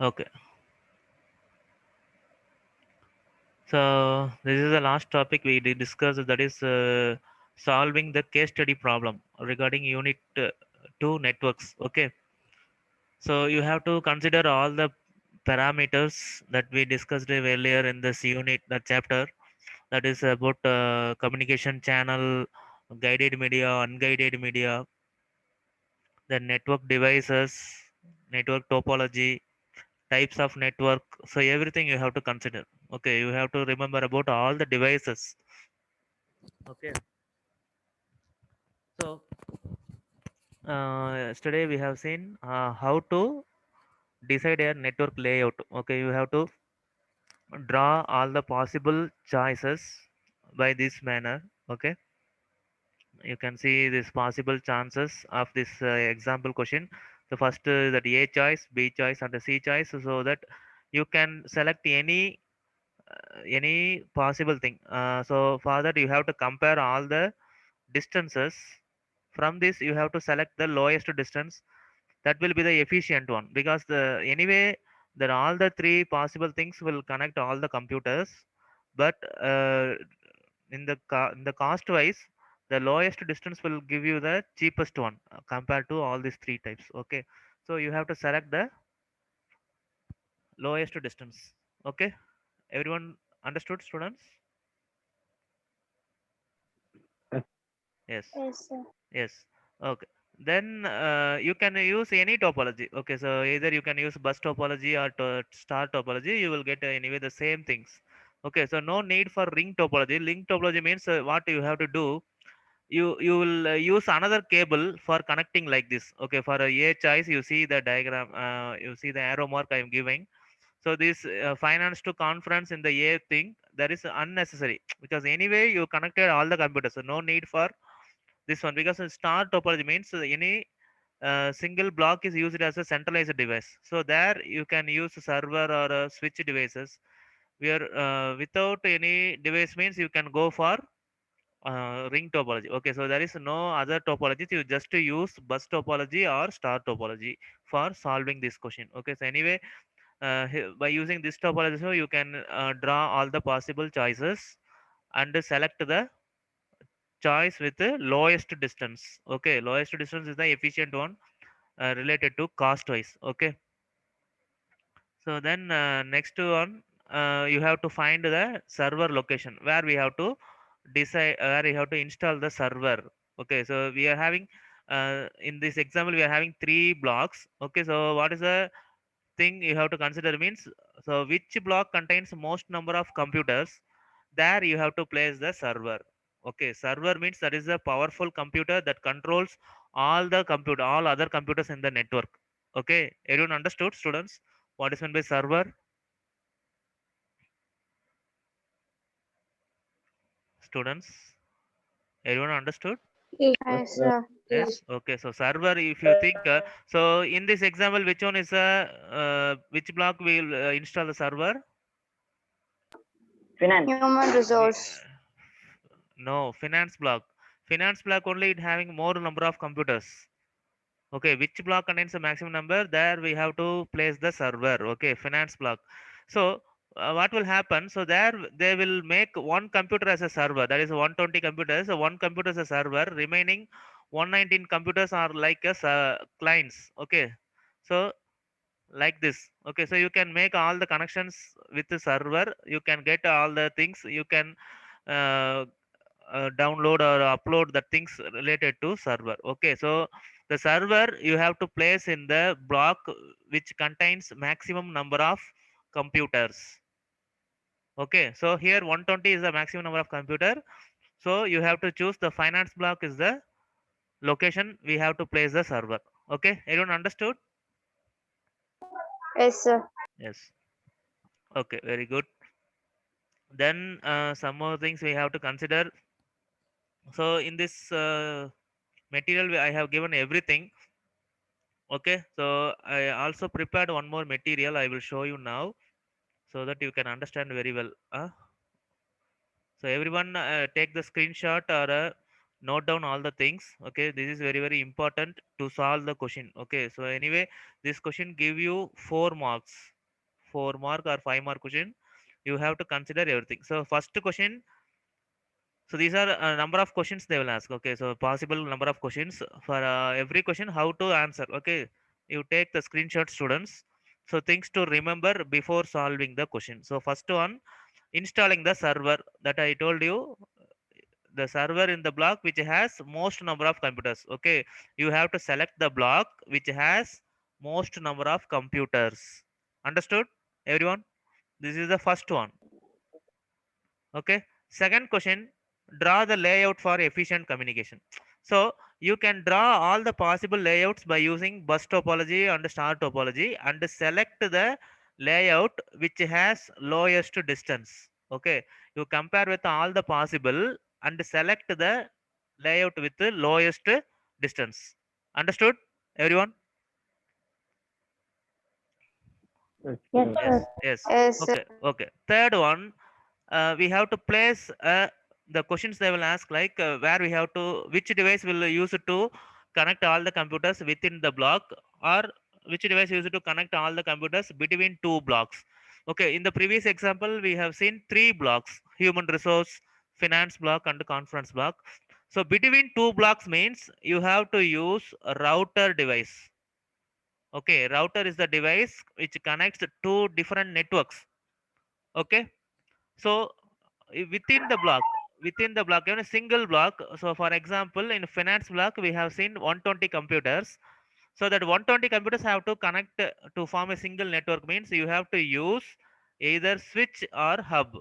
Okay. So this is the last topic we did discuss. That is solving the case study problem regarding unit 2 networks. Okay. So you have to consider all the parameters that we discussed earlier in this unit, the chapter. That is about communication channel, guided media, unguided media, the network devices, network topology, types of network. So everything you have to consider. Okay, you have to remember about all the devices. Okay, so yesterday we have seen how to decide a network layout. Okay, you have to draw all the possible choices by this manner. Okay, you can see these possible chances of this example question. The first that A choice, B choice, and the C choice, so that you can select any possible thing. So for that you have to compare all the distances. From this you have to select the lowest distance. That will be the efficient one, because the anyway there all the three possible things will connect all the computers, but in the cost wise, the lowest distance will give you the cheapest one compared to all these three types. Okay, so you have to select the lowest distance. Okay, everyone understood, students? Yes. Yes, sir. Yes. Okay. Then you can use any topology. Okay. So either you can use bus topology or star topology. You will get anyway the same things. Okay. So no need for ring topology. Ring topology means what you have to do. You will use another cable for connecting like this. Okay. For a choice, you see the diagram. You see the arrow mark I am giving. So this finance to conference in the A thing, that is unnecessary because anyway you connected all the computers. So no need for this one, because a star topology means any single block is used as a centralized device. So there you can use server or switch devices, where without any device means you can go for ring topology. Okay, so there is no other topology. You just use bus topology or star topology for solving this question. Okay, so anyway, by using this topology, so you can draw all the possible choices and select the choice with the lowest distance. Okay, lowest distance is the efficient one related to cost wise. Okay, so then next one, you have to find the server location where we have to decide where we have to install the server. Okay, so we are having in this example we are having three blocks. Okay, so what is the thing you have to consider means, so which block contains most number of computers, there you have to place the server. Okay, server means that is a powerful computer that controls all other computers in the network. Okay, everyone understood, students, what is meant by server? Students, everyone understood? Yes, sir. Yes, sir. Yes. Yes. Okay, so server, if you think so in this example, which one is which block will install the server? Finance. Human We, resource. no, finance block. Finance block only it having more number of computers. Okay, which block contains the maximum number? There we have to place the server. Okay, finance block. So what will happen? So there they will make one computer as a server. That is 120 computers. So one computer as a server. Remaining 119 computers are like as clients. Okay, so like this. Okay, so you can make all the connections with the server. You can get all the things. You can uh, download or upload the things related to server. Okay, so the server you have to place in the block which contains maximum number of computers. Okay, so here 120 is the maximum number of computer, so you have to choose the finance block is the location we have to place the server. Okay, everyone understood? Yes, sir. Yes. Okay, very good. Then some more things we have to consider. So in this material I have given everything. Okay, so I also prepared one more material I will show you now so that you can understand very well. So everyone take the screenshot or Note down all the things. Okay, this is very very important to solve the question. Okay, so anyway, this question give you 4 marks, 4 mark or 5 mark question. You have to consider everything. So first question, so these are a number of questions they will ask. Okay, so possible number of questions for every question how to answer. Okay, you take the screenshot, students. So things to remember before solving the question. So first one, installing the server that I told you, the server in the block which has most number of computers. Okay, you have to select the block which has most number of computers. Understood, everyone? This is the first one. Okay, second question, draw the layout for efficient communication. So you can draw all the possible layouts by using bus topology and star topology and select the layout which has lowest distance. Okay, you compare with all the possible and select the layout with the lowest distance. Understood, everyone? Yes, Yes, sir. Yes, sir. yes. Yes, sir. Okay, okay. Third one, we have to place the questions they will ask, like where we have to, which device will use it to connect all the computers within the block, or which device use it to connect all the computers between two blocks. Okay, in the previous example we have seen three blocks: human resource, finance block and conference block. So between two blocks means you have to use a router device. Okay, router is the device which connects two different networks. Okay, so within the block, even a single block. So for example, in finance block we have seen 120 computers. So that 120 computers have to connect to form a single network means you have to use either switch or hub.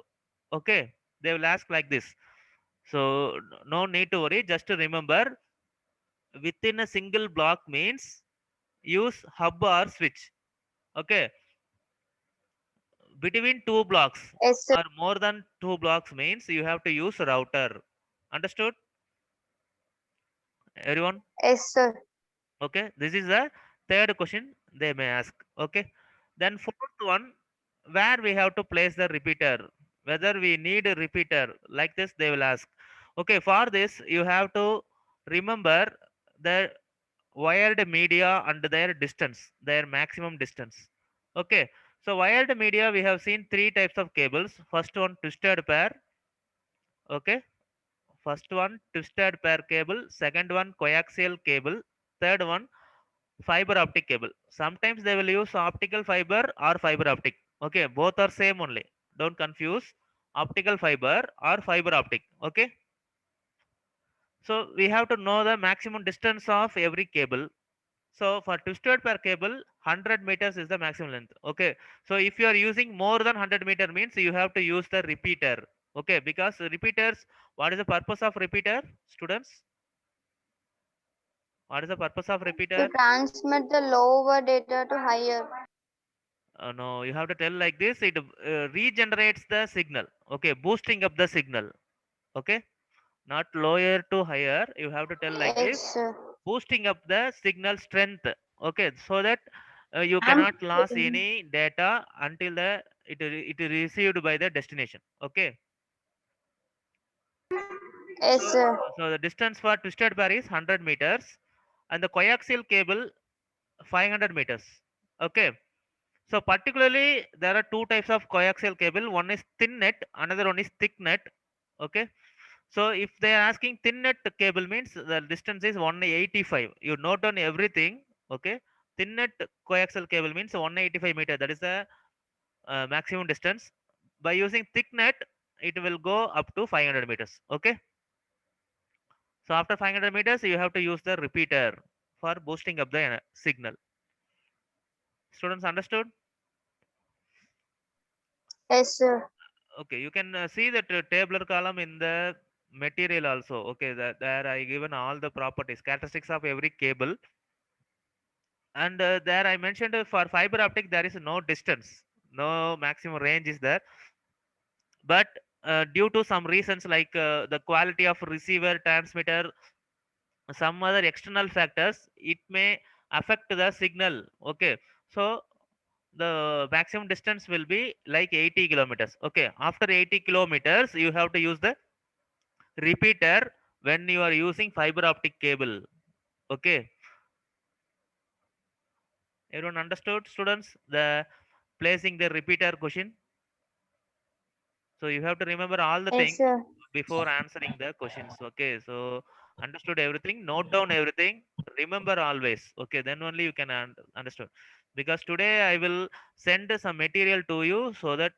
Okay, they will ask like this. So no need to worry, just to remember, within a single block means use hub or switch. Okay, between two blocks Yes, sir. or more than two blocks means you have to use router. Understood, everyone? Yes, sir. Okay, this is the third question they may ask. Okay, then fourth one, where we have to place the repeater, whether we need a repeater, like this they will ask. Okay, for this you have to remember the wired media and their distance, their maximum distance. Okay, so wired media we have seen three types of cables. First one, twisted pair. Okay, first one, twisted pair cable. Second one, coaxial cable. Third one, fiber optic cable. Sometimes they will use optical fiber or fiber optic. Okay, both are same only. Don't confuse optical fiber or fiber optic. Okay, so we have to know the maximum distance of every cable. So for twisted pair cable, 100 meters is the maximum length. Okay, so if you are using more than 100-meter means you have to use the repeater. Okay, because repeaters, what is the purpose of repeater, students? What is the purpose of To repeater? transmit the lower data to higher. No, you have to tell like this. It regenerates the signal. Okay, boosting up the signal. Okay, not lower to higher. You have to tell like Yes, this, sir. boosting up the signal strength. Okay, so that you I'm cannot lose any data until it is received by the destination. Okay, Yes, so sir. so the distance for twisted pair is 100 meters, and the coaxial cable 500 meters. Okay, so particularly there are two types of coaxial cable. One is thin net, another one is thick net. Okay, so if they are asking thin net cable means the distance is 185. You note on everything. Okay, thin net coaxial cable means 185 meter. That is the maximum distance. By using thick net, it will go up to 500 meters. Okay, so after 500 meters, you have to use the repeater for boosting up the signal. Students understood? Yes, sir. Okay, you can see that tabular column in the material also. Okay, that there I given all the properties, characteristics of every cable. And there I mentioned for fiber optic there is no distance, no maximum range is there. But due to some reasons like the quality of receiver, transmitter, some other external factors, it may affect the signal. Okay, so the maximum distance will be like 80 kilometers. Okay, after 80 kilometers, you have to use the repeater when you are using fiber optic cable. Okay, everyone understood, students? The placing the repeater question. So you have to remember all the Yes, things sir. before answering the questions. Okay, so understood everything, note down everything, remember always. Okay, then only you can understand. Because today I will send some material to you so that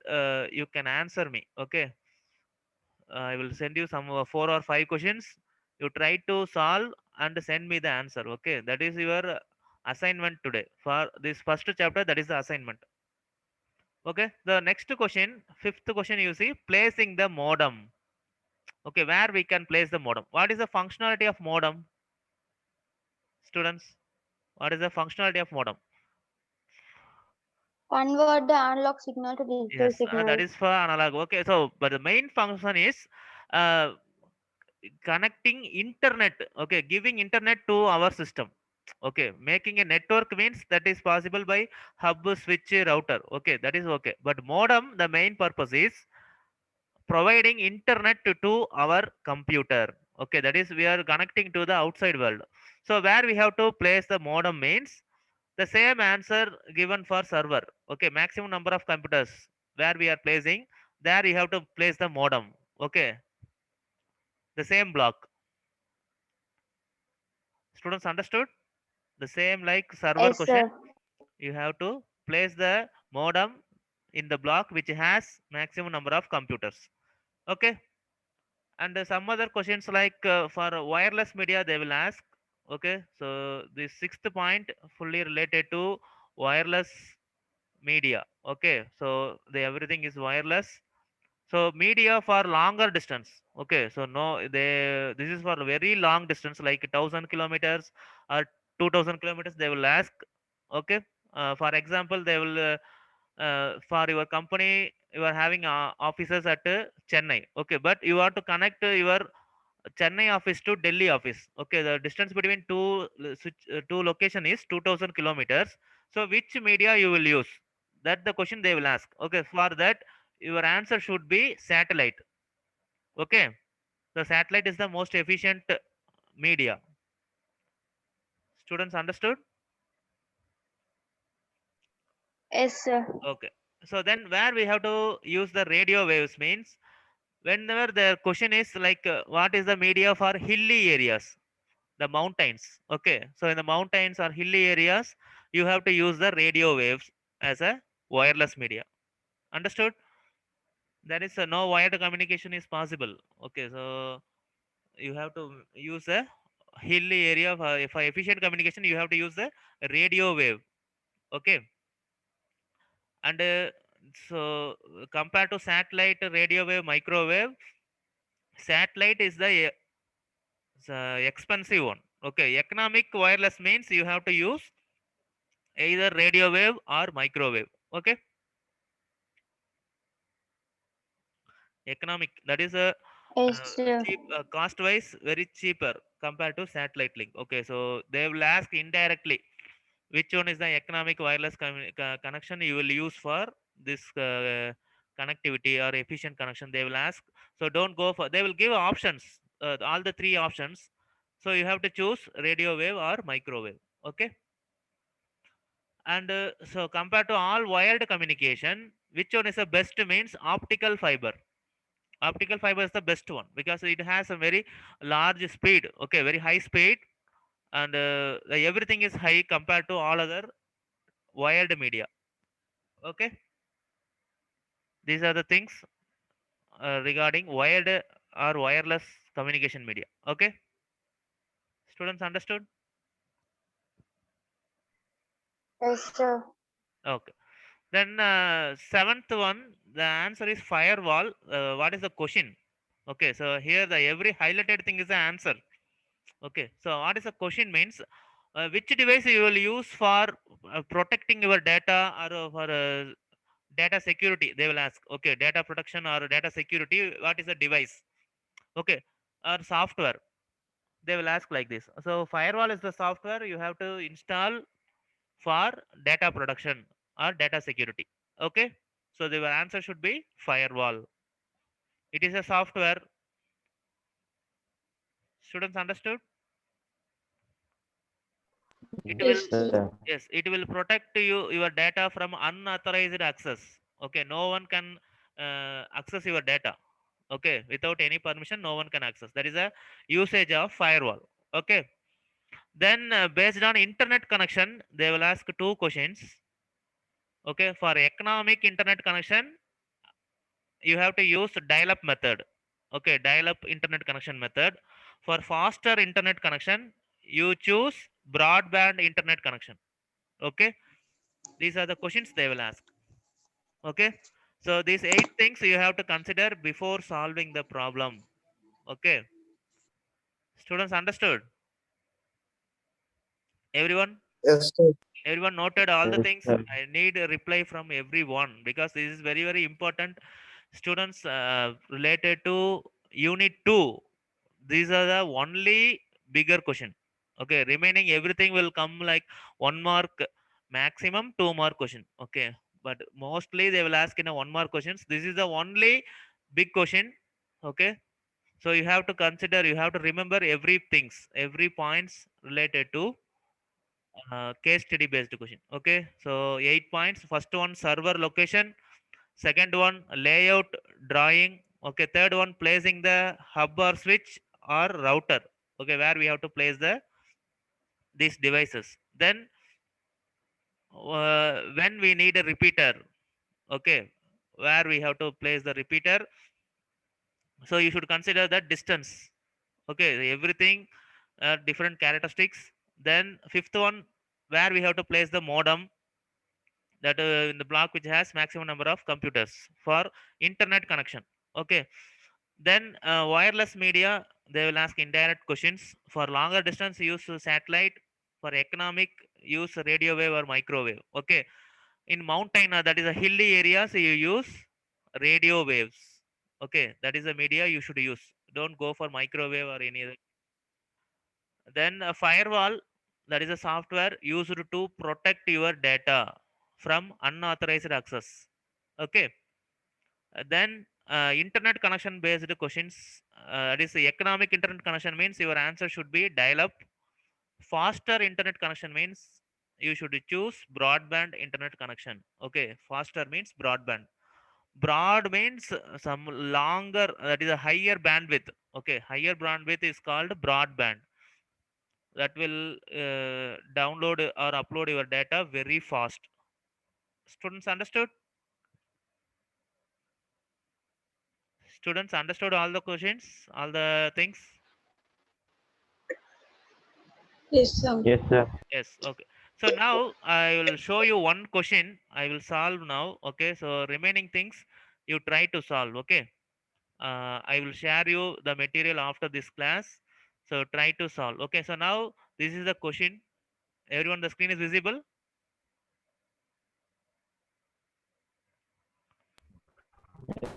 you can answer me. Okay, I will send you some 4 or 5 questions. You try to solve and send me the answer. Okay, that is your assignment today for this first chapter. That is the assignment. Okay, the next question, fifth question, you see placing the modem. Okay, where we can place the modem. What is the functionality of modem, students? What is the functionality of modem? Convert the analog signal to digital Yes, that signal. is for analog. Okay, so but the main function is uh, connecting internet. Okay, giving internet to our system. Okay, making a network means that is possible by hub, switch, router. Okay, that is okay. But modem, the main purpose is providing internet to our computer. Okay, that is we are connecting to the outside world. So where we have to place the modem means the same answer given for server. Okay, maximum number of computers where we are placing, there you have to place the modem. Okay, the same block. Students understood? The same like server Yes, question, sir. you have to place the modem in the block which has maximum number of computers. Okay, and some other questions like for wireless media they will ask. Okay, so the sixth point fully related to wireless media. Okay, so the everything is wireless. So media for longer distance. Okay, so no, they this is for very long distance like 1,000 kilometers or 2,000 kilometers they will ask. Okay, for example they will for your company you are having offices at Chennai. Okay, but you want to connect your Chennai office to Delhi office. Okay, the distance between two location is 2,000 kilometers. So which media you will use? That the question they will ask. Okay, for that your answer should be satellite. Okay, the satellite is the most efficient media. Students understood? Yes, sir. Okay. So then where we have to use the radio waves means whenever the question is like what is the media for hilly areas, the mountains. Okay, so in the mountains or hilly areas you have to use the radio waves as a wireless media. Understood? There is no wired communication is possible. Okay, so you have to use a hilly area for efficient communication you have to use the radio wave. Okay, and so compared to satellite, radio wave, microwave, satellite is the expensive one. Okay, economic wireless means you have to use either radio wave or microwave. Okay, economic, that is a Yes, sir. cheap, cost wise very cheaper compared to satellite link. Okay, so they will ask indirectly which one is the economic wireless connection you will use for this connectivity or efficient connection they will ask. So don't go for, they will give options, all the three options. So you have to choose radio wave or microwave. Okay, and so compared to all wired communication, which one is the best means optical fiber. Optical fiber is the best one because it has a very large speed. Okay, very high speed, and everything is high compared to all other wired media. Okay, these are the things regarding wired or wireless communication media. Okay, students understood? Yes, sir. Okay, then seventh one, the answer is firewall. What is the question? Okay, so here the every highlighted thing is the answer. Okay, so what is the question means which device you will use for protecting your data or for data security they will ask. Okay, data protection or data security, what is the device? Okay, or software they will ask like this. So firewall is the software you have to install for data protection or data security. Okay, so the answer should be firewall. It is a software. Students understood? It Yes, will, sir. yes, it will protect your data from unauthorized access. Okay, no one can access your data. Okay, without any permission, no one can access. That is a usage of firewall. Okay, then based on internet connection, they will ask two questions. Okay, for economic internet connection, you have to use dial-up method. Okay, dial-up internet connection method. For faster internet connection, you choose broadband internet connection. Okay, these are the questions they will ask. Okay, so these 8 things you have to consider before solving the problem. Okay, students understood? Everyone? Yes, sir. Everyone noted all the Yes, things? sir. I need a reply from everyone because this is very, very important. Students, related to unit 2, these are the only bigger question. Okay, remaining everything will come like 1 mark, maximum 2 mark question. Okay, but mostly they will ask in a 1 mark questions. This is the only big question. Okay, so you have to consider, you have to remember every things, every points related to case study based question. Okay, so 8 points. First one, server location. Second one, layout drawing. Okay, third one, placing the hub or switch or router. Okay, where we have to place the these devices. Then when we need a repeater. Okay, where we have to place the repeater. So you should consider the distance. Okay, everything different characteristics. Then fifth one, where we have to place the modem, that in the block which has maximum number of computers for internet connection. Okay, then wireless media, they will ask indirect questions. For longer distance, use satellite. For economic, use radio wave or microwave. Okay, in mountain, that is a hilly area, so you use radio waves. Okay, that is the media you should use. Don't go for microwave or any other. Then a firewall, that is a software used to protect your data from unauthorized access. Okay. Then internet connection based questions. That is the economic internet connection means your answer should be dial up. Faster internet connection means you should choose broadband internet connection. Okay. Faster means broadband. Broad means some longer, that is a higher bandwidth. Okay. Higher bandwidth is called broadband. That will download or upload your data very fast. Students understood? Students understood all the questions, all the things? Yes, sir. Yes, sir. Yes, okay. So now I will show you one question. I will solve now. Okay, so remaining things you try to solve. Okay, I will share you the material after this class. So try to solve. Okay, so now this is the question. Everyone, the screen is visible.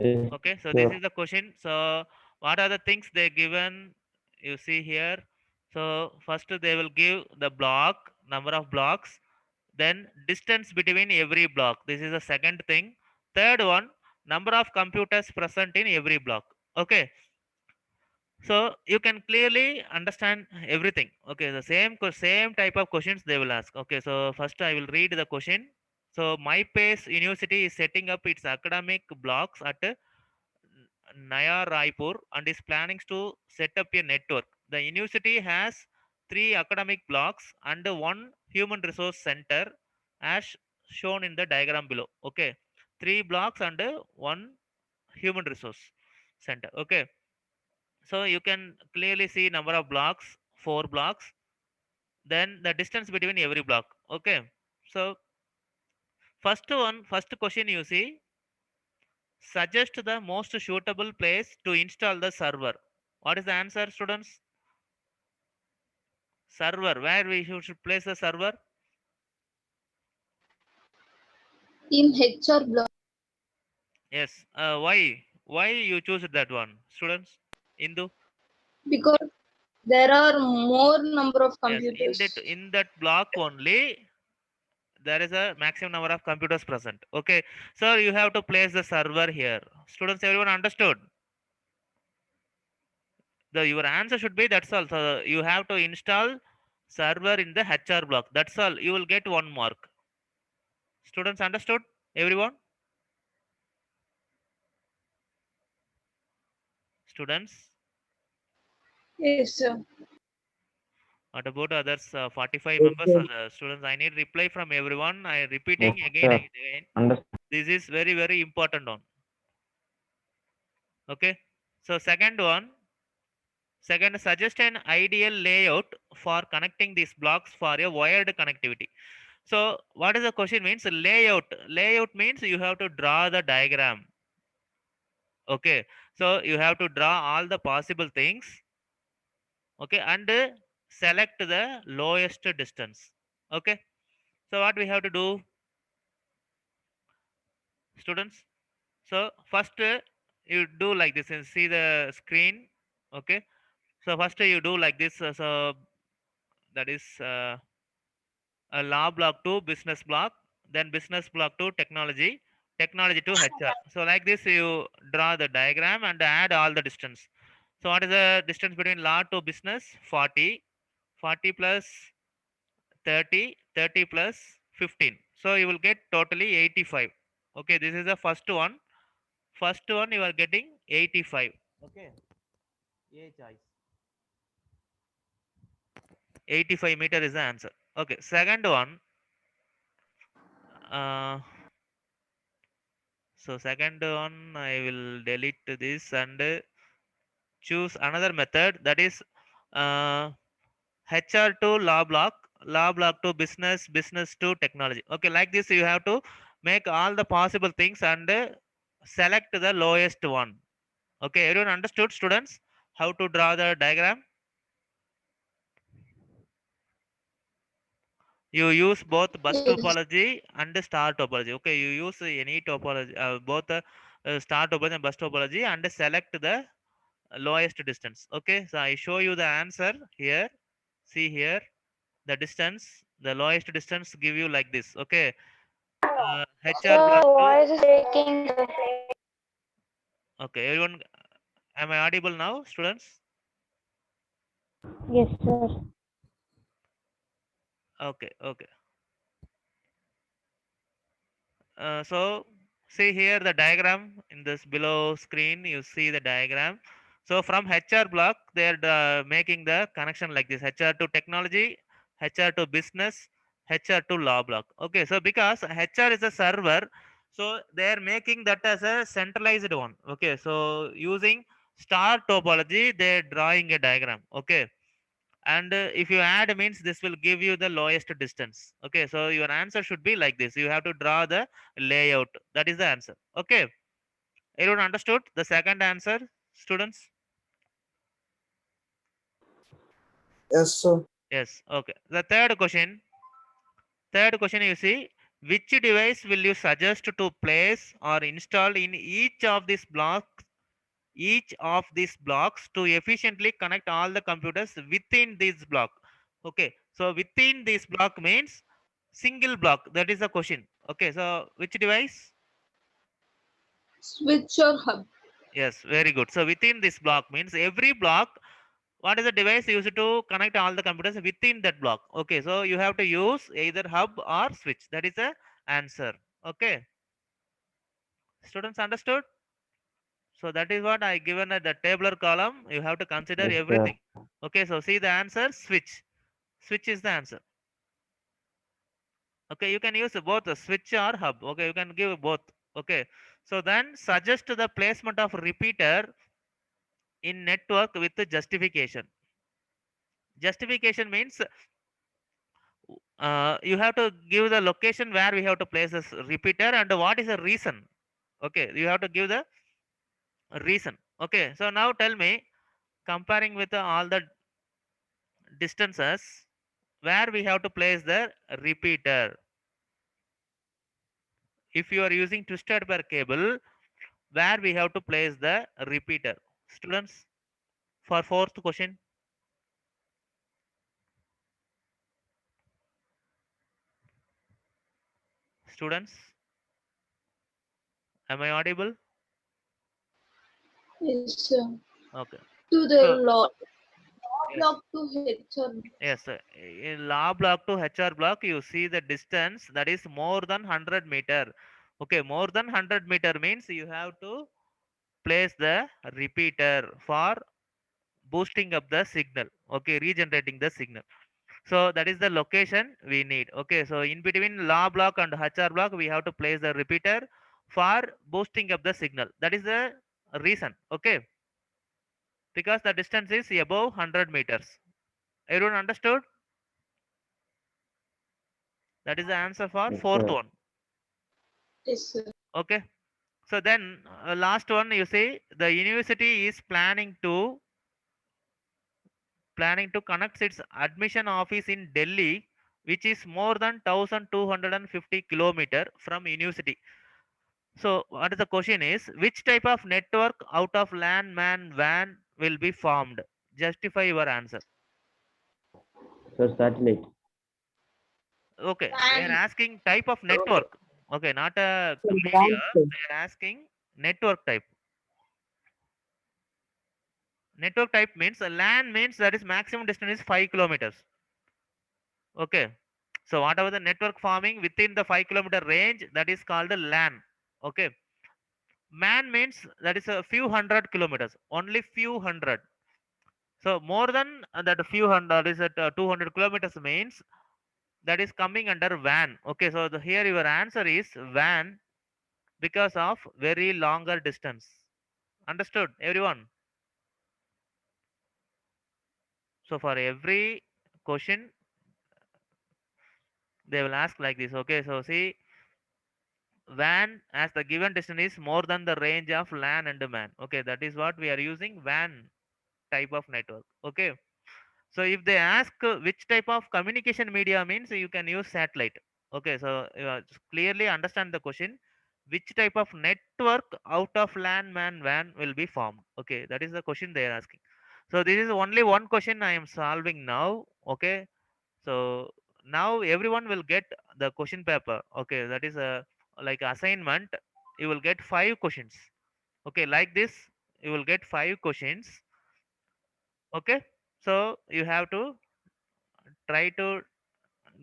Yes, Okay, so this sir. is the question. So what are the things they given? You see here. So first they will give the block, number of blocks, then distance between every block. This is the second thing. Third one, number of computers present in every block. Okay, so you can clearly understand everything. Okay, the same type of questions they will ask. Okay, so first I will read the question. So MyPace University is setting up its academic blocks at Naya Raipur and is planning to set up a network. The university has 3 academic blocks and one human resource center as shown in the diagram below. Okay, 3 blocks and one human resource center. Okay, so you can clearly see number of blocks, 4 blocks, then the distance between every block. Okay, so first question you see, suggest the most suitable place to install the server. What is the answer, students? Server, where we should place the server? In HR block, Yes. Why you choose that one, students? Indu? because there are more number of Yes. In that computers. block only, there is a maximum number of computers present. Okay. So you have to place the server here. Students, everyone understood? your answer should be that's all. So you have to install server in the HR block. That's all. You will get 1 mark. Students understood? Everyone? Students? Yes, sir. What about others? 45 Yes, members sir. students. I need reply from everyone. I repeating Yes, again sir. and again. Understand. This is very very important one. Okay. So second, suggest an ideal layout for connecting these blocks for a wired connectivity. So what is the question means? Layout. Layout means you have to draw the diagram. Okay. So you have to draw all the possible things. Okay. And select the lowest distance. Okay. So what we have to do, students? So first you do like this and see the screen. Okay. So first you do like this. So that is a law block to business block, then business block to technology, technology to HR. So like this you draw the diagram and add all the distance. So what is the distance between law to business? 40, 40 plus 30, 30 plus 15. So you will get totally 85. Okay, this is the first one. First one you are getting 85. Okay, A choice. 85 meter is the answer. Okay, second one. Uh, so second one I will delete this and choose another method, that is uh, HR to law block to business, business to technology. Okay, like this you have to make all the possible things and select the lowest one. Okay, everyone understood, students, how to draw the diagram? You use both bus Yes. topology and star topology. Okay, you use any topology, both star topology and bus topology, and select the lowest distance. Okay, so I show you the answer here. See here, the distance, the lowest distance give you like this. Okay, HR Sir, block to. voice is breaking. Sir. Okay, everyone, am I audible now, students? Yes, sir. Okay, okay. So see here the diagram in this below screen. You see the diagram. So from HR block, they are making the connection like this: HR to technology, HR to business, HR to law block. Okay, so because HR is a server, so they are making that as a centralized one. Okay, so using star topology, they are drawing a diagram. Okay, and if you add means this will give you the lowest distance. Okay, so your answer should be like this. You have to draw the layout. That is the answer. Okay, everyone understood the second answer, students? Yes, sir. Yes. Okay, the third question you see, which device will you suggest to place or install in each of these blocks to efficiently connect all the computers within this block? Okay, so within this block means single block. That is the question. Okay, so which device? Switch or hub. Yes, very good. So within this block means every block. What is the device used to connect all the computers within that block? Okay, so you have to use either hub or switch. That is the answer. Okay, students understood? So that is what I given at the tabular column. You have to consider Yes, sir. everything. Okay, so see the answer, switch. Switch is the answer. Okay, you can use both the switch or hub. Okay, you can give both. Okay, so then suggest the placement of repeater in network with the justification. Justification means you have to give the location where we have to place this repeater and what is the reason. Okay, you have to give the reason. Okay, so now tell me, comparing with all the distances, where we have to place the repeater. If you are using twisted pair cable, where we have to place the repeater? Students, for fourth question. Students, am I audible? Yes, sir. Okay. to the So law yes, block to HR. yes. In law block to HR block, you see the distance that is more than 100 meter. Okay, more than 100 meter means you have to place the repeater for boosting up the signal. Okay, regenerating the signal. So that is the location we need. Okay, so in between law block and HR block, we have to place the repeater for boosting up the signal. That is the reason. Okay, because the distance is above 100 meters. Everyone understood? That is the answer for Yes, fourth sir. one. Yes, sir. Okay. So then last one, you see the university is planning to connect its admission office in Delhi, which is more than 1250 kilometer from university. So what is the question is, which type of network out of LAN, MAN, WAN will be formed? Justify your answer. Sir, satellite. Okay, they are And asking type of network. Okay, not a So media. LAN, sir. They are asking network type. Network type means a LAN means that is maximum distance is 5 kilometers. Okay. So whatever the network forming within the 5 kilometer range, that is called a LAN. Okay. MAN means that is a few hundred kilometers, only few hundred. So more than that few hundred, that is at 200 kilometers means that is coming under WAN. Okay, so here your answer is WAN because of very longer distance. Understood, everyone? So for every question, they will ask like this. Okay, so see, WAN as the given distance is more than the range of LAN and MAN. Okay, that is what we are using WAN type of network. Okay. So if they ask which type of communication media means you can use satellite. Okay, so just clearly understand the question. Which type of network out of LAN, MAN, WAN will be formed? Okay, that is the question they are asking. So this is only one question I am solving now. Okay, so now everyone will get the question paper. Okay, that is a like assignment. You will get 5 questions. Okay, like this, you will get 5 questions. Okay, so you have to try to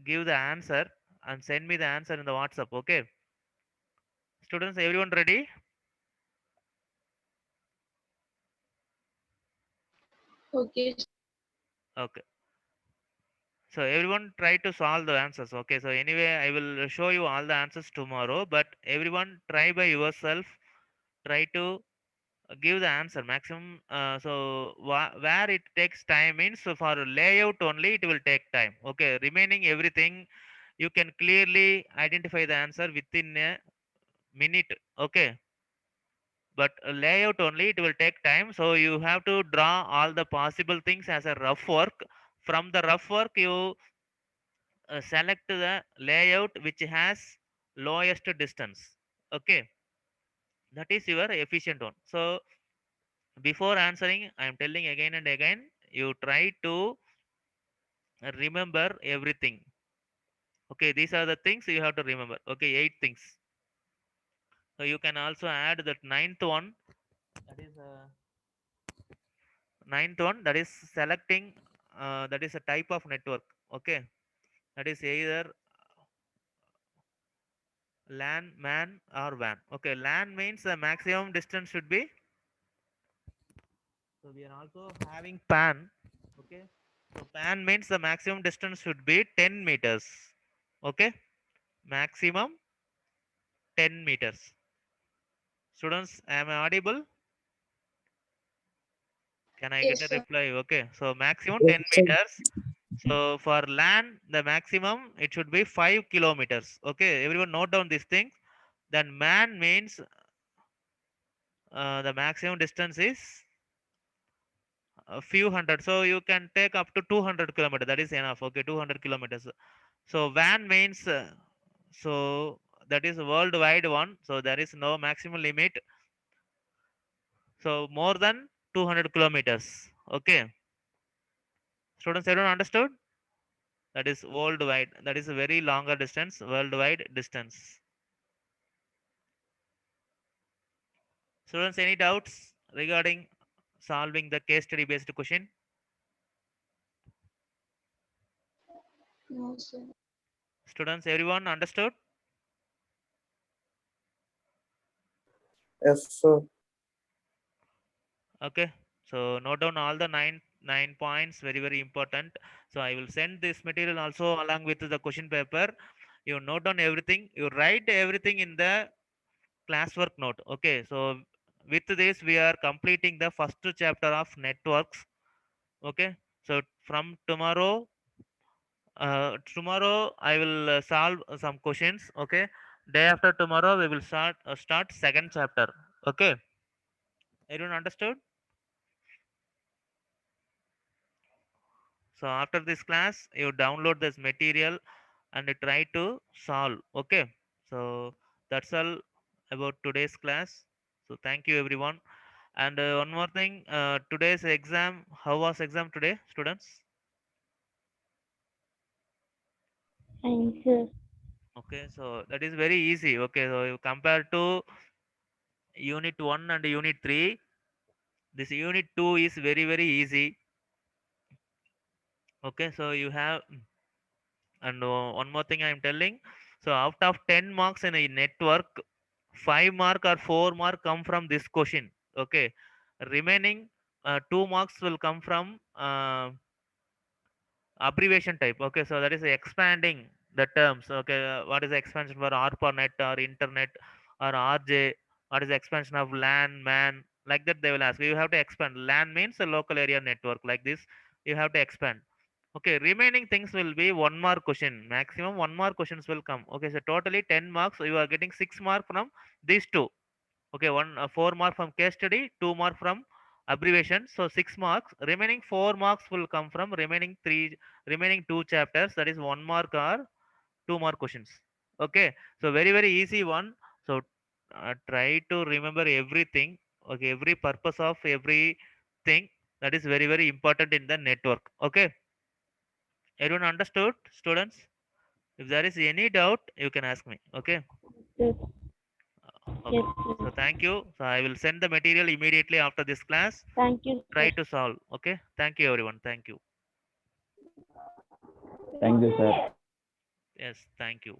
give the answer and send me the answer in the WhatsApp. Okay, students, everyone ready? okay, Okay, so everyone try to solve the answers. Okay, so anyway, I will show you all the answers tomorrow, but everyone try by yourself. Try to give the answer maximum. So where it takes time means, so for layout only it will take time. Okay, remaining everything you can clearly identify the answer within a minute. Okay, but layout only it will take time, so you have to draw all the possible things as a rough work. From the rough work you select the layout which has lowest distance. Okay, that is your efficient one. So before answering, I am telling again and again, you try to remember everything. Okay, these are the things you have to remember. Okay, 8 things. So you can also add that ninth one, that is that is selecting, that is a type of network. Okay, that is either LAN, MAN or WAN. Okay, LAN means the maximum distance should be, so we are also having PAN. Okay, so PAN means the maximum distance should be 10 meters. Okay, maximum 10 meters. Students, am I audible? Can I get yes, a sir. reply? Okay, so maximum Yes, 10 sir. meters. So for LAN, the maximum it should be 5 kilometers. Okay, everyone note down these things. Then MAN means the maximum distance is a few hundred. So you can take up to 200 kilometers. That is enough. Okay, 200 kilometers. So WAN means so that is a worldwide one. So there is no maximum limit. So more than 200 kilometers. Okay, students, everyone understood? That is worldwide. That is a very longer distance. Worldwide distance. Students, any doubts regarding solving the case study based question? No, sir. Students, everyone understood? Yes, sir. Okay, so note down all the nine points, very very important. So I will send this material also along with the question paper. You note down everything, you write everything in the classwork note. Okay, so with this we are completing the first chapter of networks. Okay, so from tomorrow I will solve some questions. Okay, day after tomorrow we will start second chapter. Okay, everyone understood? So after this class, you download this material and you try to solve. Okay. So that's all about today's class. So thank you everyone. And one more thing, today's exam, how was exam today, students? Fine, sir. Okay, so that is very easy. Okay, so you compare to unit 1 and unit 3, this unit 2 is very very easy. Okay, so you have, and one more thing I am telling. So out of 10 marks in a network, 5 mark or 4 mark come from this question. Okay, remaining 2 marks will come from abbreviation type. Okay, so that is expanding the terms. Okay, what is the expansion for ARPANET or internet or RJ? What is the expansion of LAN, MAN? Like that they will ask. You have to expand. LAN means a local area network. Like this, you have to expand. Okay, remaining things will be 1 mark question. Maximum 1 mark questions will come. Okay, so totally 10 marks. You are getting 6 mark from these two. Okay, 4 mark from case study, 2 mark from abbreviation. So 6 marks. Remaining 4 marks will come from remaining two chapters. That is 1 mark or 2 mark questions. Okay, so very very easy one. So try to remember everything. Okay, every purpose of everything, that is very very important in the network. Okay, everyone understood, students? If there is any doubt, you can ask me. Okay. Sir. Okay. Yes, sir. So thank you. So I will send the material immediately after this class. Thank you, sir. Try to solve. Okay. Thank you, everyone. Thank you. Thank you, sir. Yes. Thank you.